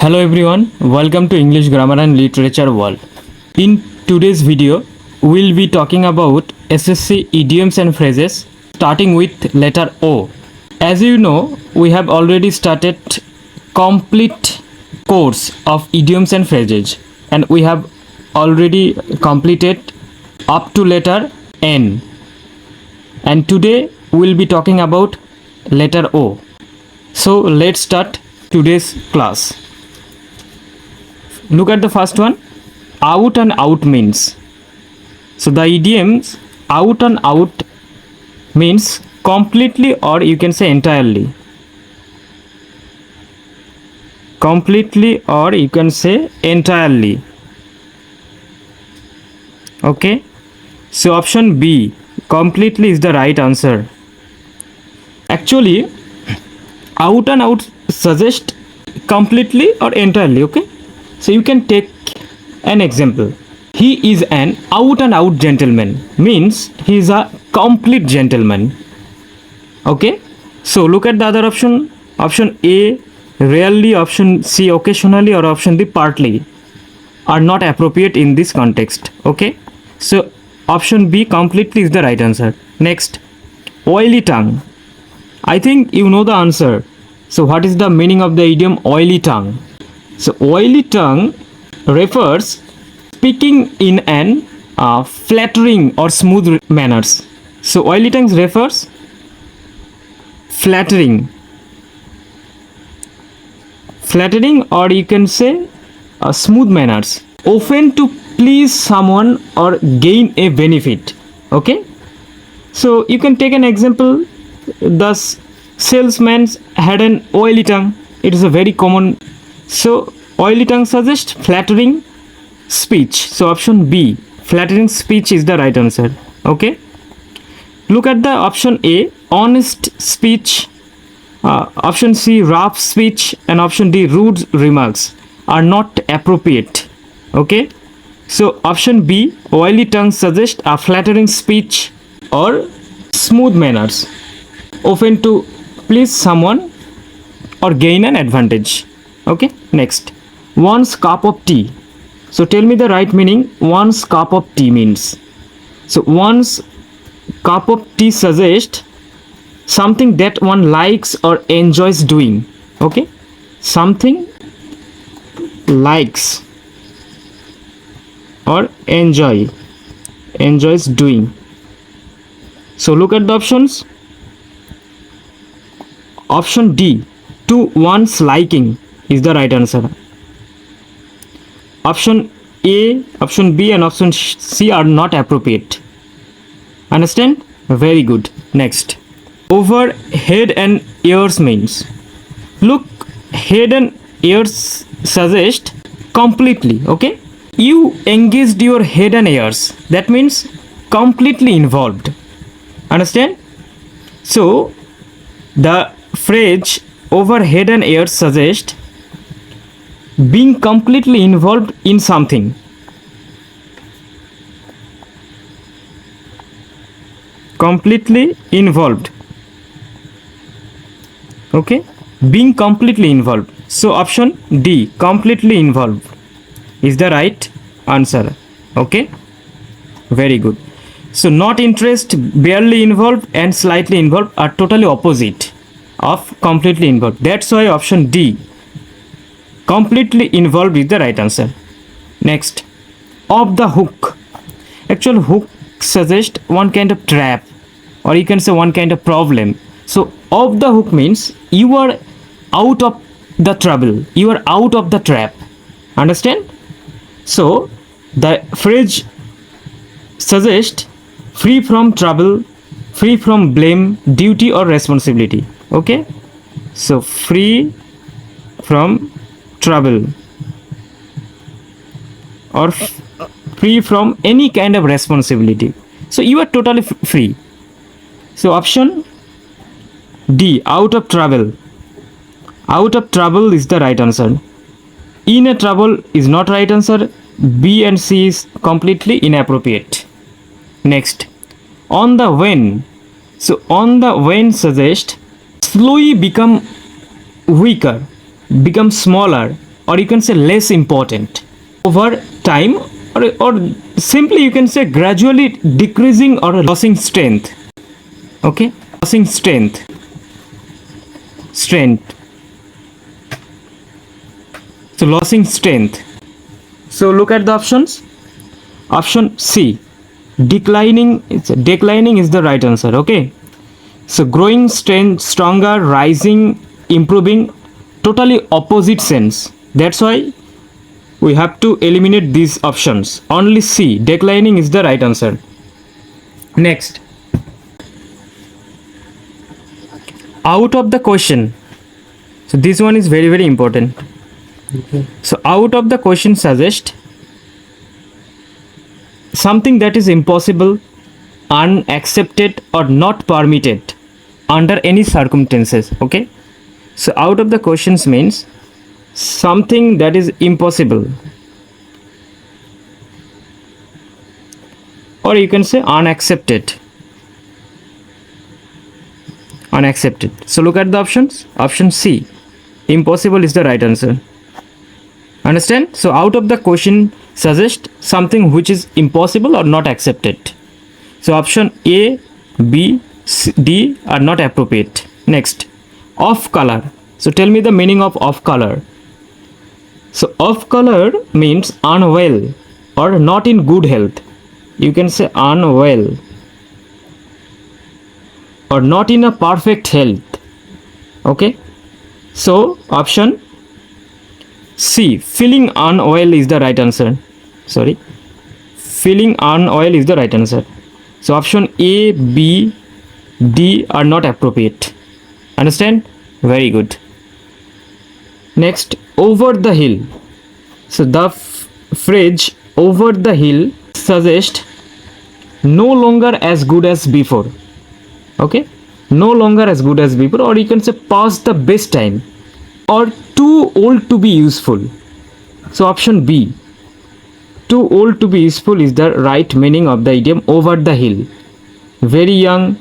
Hello everyone, welcome to English Grammar and Literature World. In today's video, we'll be talking about SSC idioms and phrases starting with letter O. As you know, we have already started complete course of idioms and phrases and we have already completed up to letter N. And today we'll be talking about letter O. So let's start today's class. Look at the first one. Out and out means. So the idioms out and out means completely, or you can say entirely. Completely, or you can say entirely. Okay. So option B, completely, is the right answer. Actually, out and out suggest completely or entirely. Okay. So you can take an example. He is an out and out gentleman, means he is a complete gentleman. Okay. So look at the other option. Option A, rarely, option C, occasionally, or option D, partly, are not appropriate in this context. Okay. So option B, completely, is the right answer. Next, oily tongue. I think you know the answer. So what is the meaning of the idiom oily tongue? So oily tongue refers speaking in an flattering or smooth manners. So oily tongue refers flattering, or you can say smooth manners, often to please someone or gain a benefit. Okay. So you can take an example. The salesman had an oily tongue. It is a very common. So oily tongue suggests flattering speech. So option B, flattering speech, is the right answer. Okay. Look at the option A, honest speech. Option C, rough speech, and option D, rude remarks, are not appropriate. Okay. So option B, oily tongue suggests a flattering speech or smooth manners, often to please someone or gain an advantage. Okay. Next, one's cup of tea. So tell me the right meaning. One's cup of tea means. So one's cup of tea suggests something that one likes or enjoys doing. Okay. Something likes or enjoys doing. So look at the options. Option D, to one's liking, is the right answer. Option A, option B, and option C are not appropriate. Understand? Very good. Next, over head and ears means. Look, head and ears suggest completely. Okay. You engaged your head and ears. That means completely involved. Understand? So the phrase over head and ears suggests being completely involved in something. Completely involved. Okay. Being completely involved. So option D, completely involved, is the right answer. Okay. Very good. So not interest, barely involved, and slightly involved are totally opposite of completely involved. That's why option D, completely involved, is the right answer. Next, off the hook. Actual hook suggests one kind of trap, or you can say one kind of problem. So off the hook means you are out of the trouble, you are out of the trap. Understand? So the phrase suggests free from trouble, free from blame, duty, or responsibility. Okay. So free from trouble or free from any kind of responsibility. So you are totally free. So option D, out of trouble. Out of trouble is the right answer. In a trouble is not right answer. B and C is completely inappropriate. Next, on the wane. So on the wane suggests slowly become weaker, become smaller, or you can say less important over time, or simply you can say gradually decreasing or losing strength. Okay, losing strength. So losing strength. So look at the options. Option C, declining is the right answer. Okay, so growing, strength, stronger, rising, improving, totally opposite sense. That's why we have to eliminate these options. Only C, declining is the right answer. Next, out of the question. So this one is very, very important. Okay. So out of the question suggest something that is impossible, unaccepted, or not permitted under any circumstances. Okay, so out of the questions means something that is impossible, or you can say unaccepted. So look at the options. Option C, impossible is the right answer. Understand? So out of the question suggest something which is impossible or not accepted. So option A, B, C, D are not appropriate. Next, off color. So tell me the meaning of off color. So off color means unwell or not in good health. You can say unwell or not in a perfect health. Okay, so option C, feeling unwell is the right answer. Feeling unwell is the right answer. So option A, B, D are not appropriate. Understand? Very good. Next, over the hill. So the phrase over the hill suggests no longer as good as before. Okay, no longer as good as before, or you can say past the best time, or too old to be useful. So option B, too old to be useful is the right meaning of the idiom over the hill. Very young,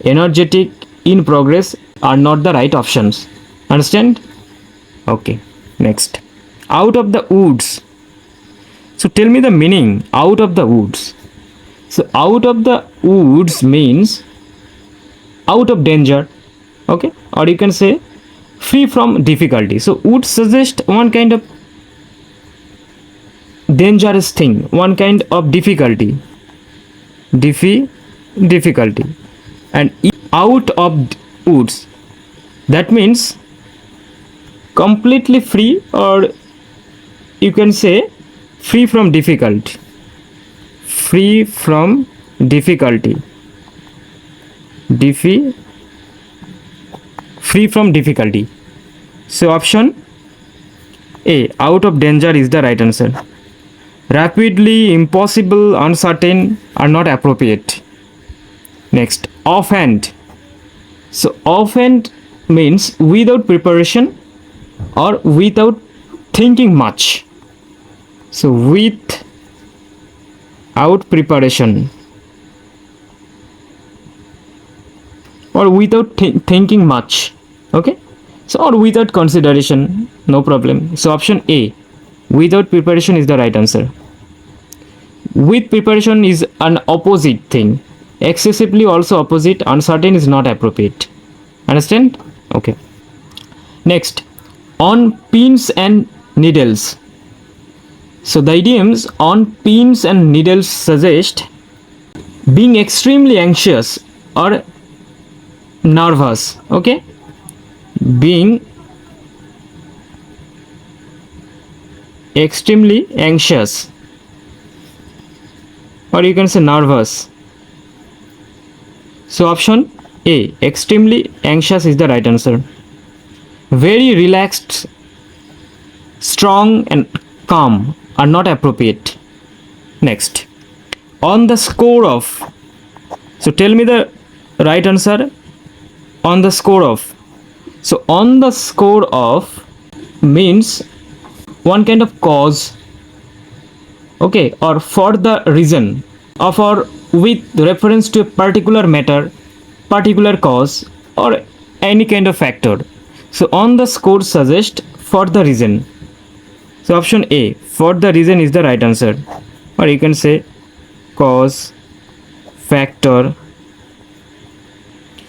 energetic, in progress are not the right options. Understand? Okay, next, out of the woods. So tell me the meaning out of the woods. So out of the woods means out of danger. Okay, or you can say free from difficulty. So would suggest one kind of dangerous thing, one kind of difficulty, and out of woods, that means completely free, or you can say free from difficulty. Free from difficulty. So option A, out of danger is the right answer. Rapidly, impossible, uncertain are not appropriate. Next, offhand. So offhand means without preparation or without thinking much. So without preparation or without thinking much. Okay, so or without consideration, no problem. So option A, without preparation is the right answer. With preparation is an opposite thing. Excessively also opposite. Uncertain is not appropriate. Understand? Okay. Next, on pins and needles. So the idioms on pins and needles suggest being extremely anxious or nervous. Okay, being extremely anxious, or you can say nervous. So option A, extremely anxious is the right answer. Very relaxed, strong and calm are not appropriate. Next, on the score of. So tell me the right answer. On the score of. So on the score of means one kind of cause, okay, or for the reason of, or with reference to a particular matter, particular cause, or any kind of factor. So on the score suggests for the reason. So option A, for the reason, is the right answer. Or you can say cause, factor.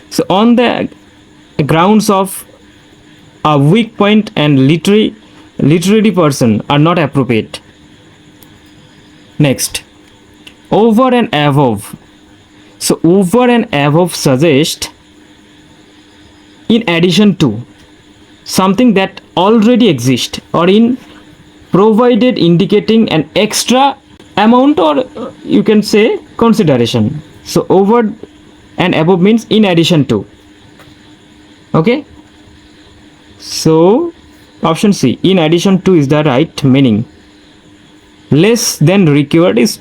So on the grounds of a weak point and literary person are not appropriate. Next, over and above. So over and above suggest in addition to, something that already exists, or in provided, indicating an extra amount, or you can say consideration. So over and above means in addition to. Okay, so option C, in addition to, is the right meaning. Less than required is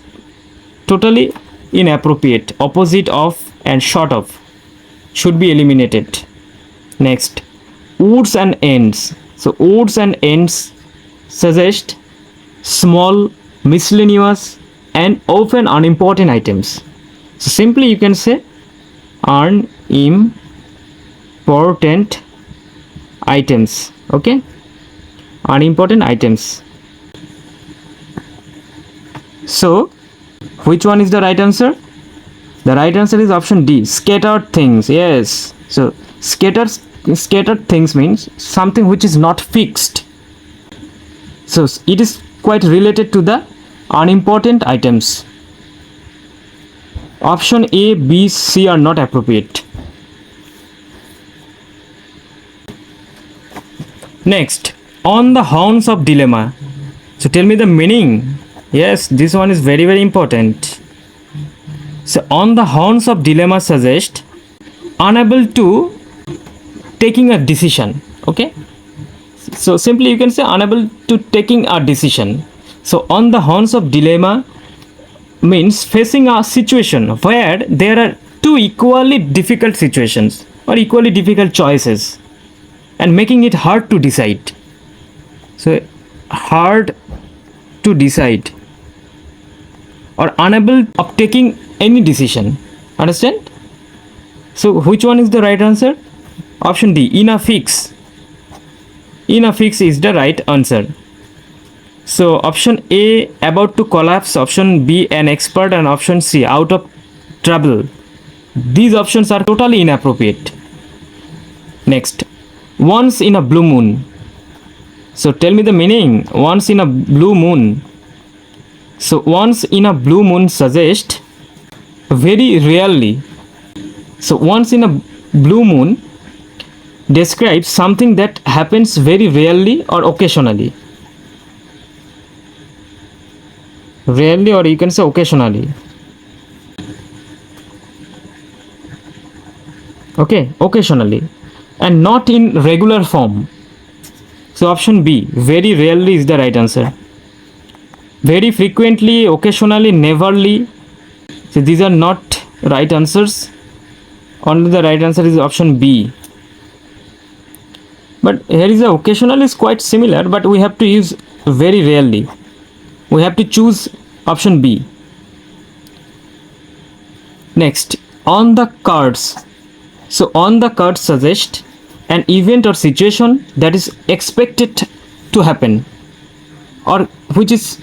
totally inappropriate. Opposite of and short of should be eliminated. Next, odds and ends. So odds and ends suggest small, miscellaneous, and often unimportant items. So simply you can say unimportant items. Okay, unimportant items. So which one is the right answer? The right answer is option D, scattered things. Yes, so scattered things means something which is not fixed. So it is quite related to the unimportant items. Option A, B, C are not appropriate. Next, on the horns of dilemma. So tell me the meaning. Yes, this one is very, very important. So on the horns of dilemma suggest unable to taking a decision. Okay, so simply you can say unable to taking a decision. So on the horns of dilemma means facing a situation where there are two equally difficult situations or equally difficult choices and making it hard to decide. So hard to decide or unable of taking any decision. Understand? So which one is the right answer? Option D, in a fix. In a fix is the right answer. So option A, about to collapse, option B, an expert, and option C, out of trouble. These options are totally inappropriate. Next, once in a blue moon. So tell me the meaning. Once in a blue moon. So once in a blue moon suggests very rarely. So once in a blue moon describes something that happens very rarely or occasionally. Rarely, or you can say occasionally. Okay, occasionally, and not in regular form. So option B, very rarely, is the right answer. Very frequently, occasionally, neverly. So these are not right answers. Only the right answer is option B. But here is a occasional is quite similar, but we have to use very rarely. We have to choose option B. Next, on the cards. So on the cards suggest an event or situation that is expected to happen or which is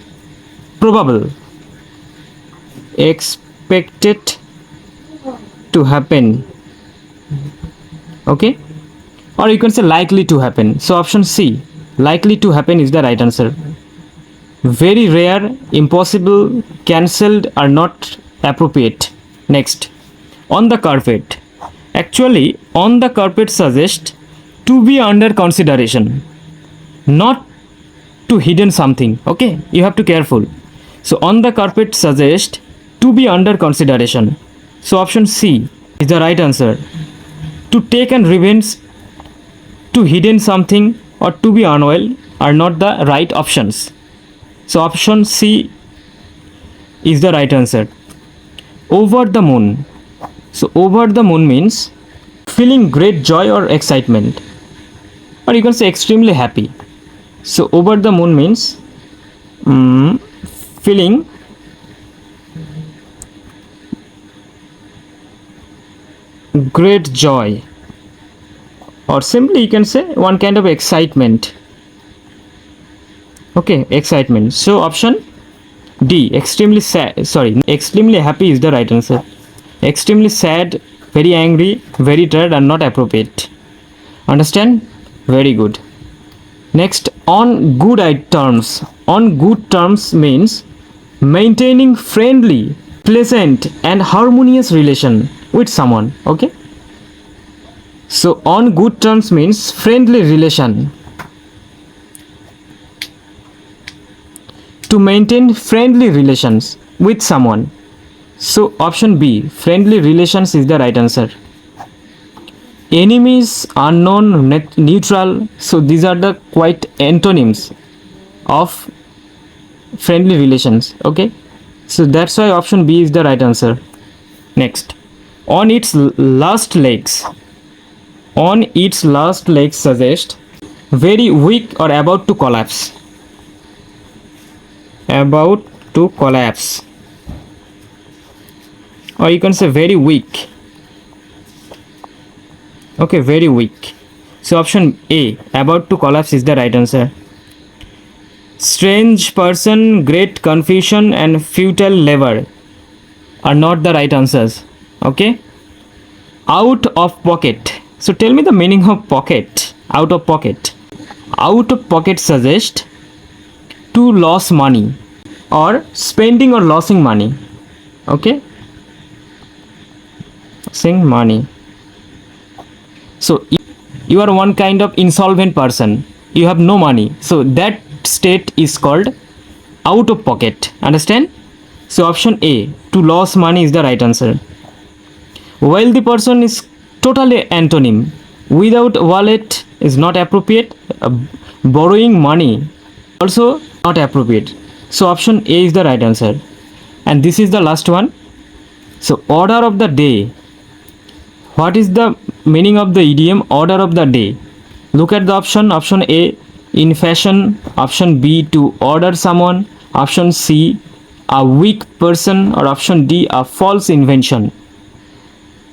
probable. Expected to happen. Okay, or you can say likely to happen. So option C, likely to happen, is the right answer. Very rare, impossible, cancelled are not appropriate. Next, on the carpet. Actually, on the carpet suggests to be under consideration, not to hidden something. Okay, you have to careful. So on the carpet suggests to be under consideration. So option C is the right answer. To take and revenge, to hidden something, or to be unwell are not the right options. So option C is the right answer. Over the moon. So over the moon means feeling great joy or excitement, or you can say extremely happy. So over the moon means feeling great joy, or simply you can say one kind of excitement. Okay, excitement. So option D, extremely sad. Sorry, extremely happy is the right answer. Extremely sad, very angry, very tired are not appropriate. Understand? Very good. Next, on good terms. On good terms means maintaining friendly, pleasant, and harmonious relation with someone. Okay. So on good terms means friendly relation. To maintain friendly relations with someone. So option B, friendly relations is the right answer. Enemies, unknown, neutral. So these are the quite antonyms of friendly relations. Okay. So that's why option B is the right answer. Next, on its last legs. On its last legs suggest very weak or about to collapse. About to collapse. Or you can say very weak. Okay, very weak. So option A, about to collapse is the right answer. Strange person, great confusion, and futile labor are not the right answers. Okay. Out of pocket. So tell me the meaning of pocket. Out of pocket. Out of pocket suggests to lose money or spending or losing money. Okay. Losing money. So you are one kind of insolvent person. You have no money. So that state is called out of pocket. Understand? So option A, to lose money is the right answer. Wealthy person is totally antonym. Without wallet is not appropriate. Borrowing money also not appropriate. So option A is the right answer. And this is the last one. So order of the day. What is the meaning of the idiom order of the day? Look at the option. Option A, in fashion. Option B, to order someone. Option C, a weak person. Or option D, a false invention.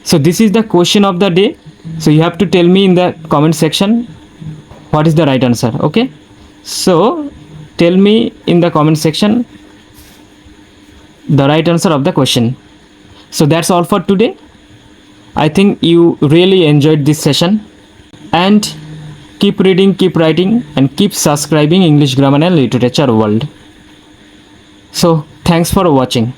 So this is the question of the day. So you have to tell me in the comment section what is the right answer. Okay. So tell me in the comment section the right answer of the question. So that's all for today. I think you really enjoyed this session, and keep reading, keep writing, and keep subscribing English Grammar and Literature World. So thanks for watching.